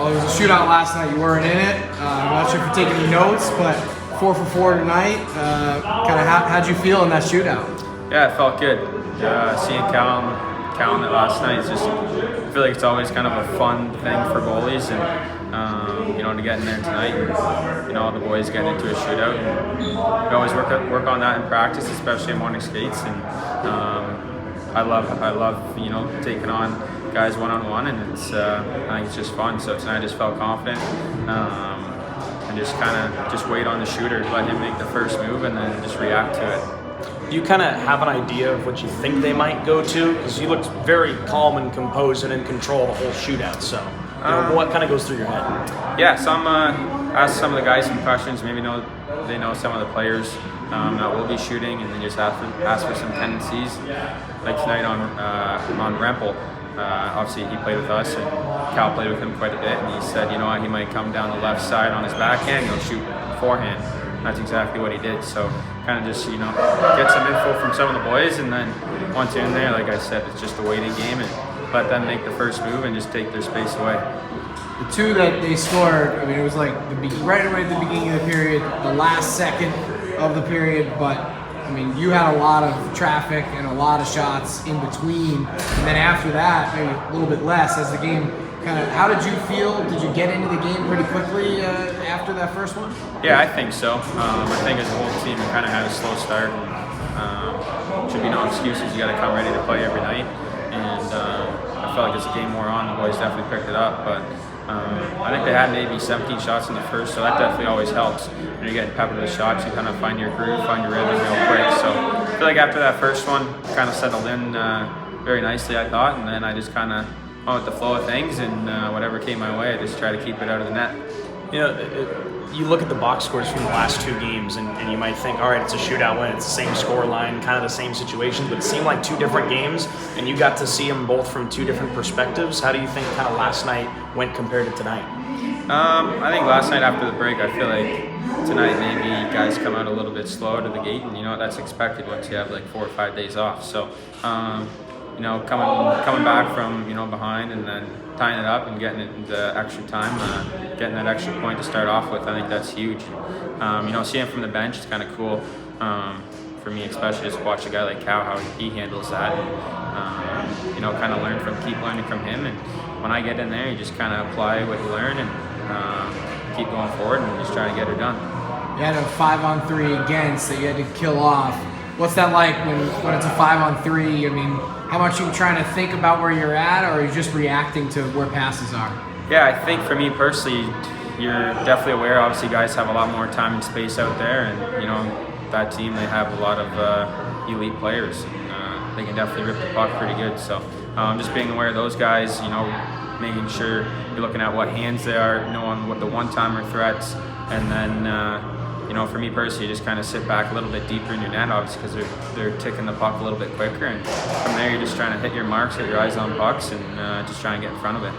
Well, it was a shootout last night. You weren't in it. I'm not sure if you're taking any notes, but 4 for 4 tonight. Kind of how'd you feel in that shootout? Yeah, it felt good. Seeing Cal in it last night is just, I feel like it's always kind of a fun thing for goalies, and to get in there tonight, and all the boys getting into a shootout. And we always work on that in practice, especially in morning skates. And I love taking on guys one-on-one, and I think it's just fun. So tonight I just felt confident, and just wait on the shooter, let him make the first move, and then just react to it. Do you kind of have an idea of what you think they might go to? Because you looked very calm and composed and in control the whole shootout. So what kind of goes through your head? Yeah, ask some of the guys some questions. Maybe they know some of the players that will be shooting, and then just ask for some tendencies. Like tonight on Rempel, obviously he played with us, and Cal played with him quite a bit, and he said, he might come down the left side on his backhand, he'll shoot forehand. And that's exactly what he did. So kind of just, get some info from some of the boys, and then once you're in there, like I said, it's just a waiting game, and let them make the first move and just take their space away. The two that they scored, I mean, it was like right at the beginning of the period, the last second of the period, but I mean, you had a lot of traffic and a lot of shots in between, and then after that, maybe a little bit less as the game kind of. How did you feel? Did you get into the game pretty quickly after that first one? Yeah, I think so. I think as a whole team, we kind of had a slow start. Should be no excuses. You got to come ready to play every night, and I felt like as the game wore on, the boys definitely picked it up, but. I think they had maybe 17 shots in the first, so that definitely always helps. When you're getting peppered with shots, you kind of find your groove, find your rhythm real quick. So I feel like after that first one, kind of settled in very nicely, I thought, and then I just kind of went with the flow of things, and whatever came my way, I just try to keep it out of the net. You look at the box scores from the last two games, and you might think, all right, it's a shootout win, it's the same score line, kind of the same situation, but it seemed like two different games, and you got to see them both from two different perspectives. How do you think kind of last night went compared to tonight? I think last night after the break, I feel like tonight maybe guys come out a little bit slow to the gate, and that's expected once you have like 4 or 5 days off. So, coming back from behind and then tying it up and getting it into extra time, getting that extra point to start off with, I think that's huge. Seeing from the bench is kind of cool. For me especially, just watch a guy like Cal, how he handles that, and kind of keep learning from him. And when I get in there, you just kind of apply what you learn and keep going forward and just try to get her done. You had a 5-on-3 against that you had to kill off. What's that like when it's a 5-on-3? I mean, how much are you trying to think about where you're at, or are you just reacting to where passes are? Yeah, I think for me personally, you're definitely aware. Obviously, guys have a lot more time and space out there, and that team, they have a lot of elite players. And, they can definitely rip the puck pretty good. So just being aware of those guys, making sure you're looking at what hands they are, knowing what the one-timer threats, and then for me personally, you just kind of sit back a little bit deeper in your net, obviously, because they're ticking the puck a little bit quicker, and from there you're just trying to hit your marks, hit your eyes on pucks, and just try and get in front of it.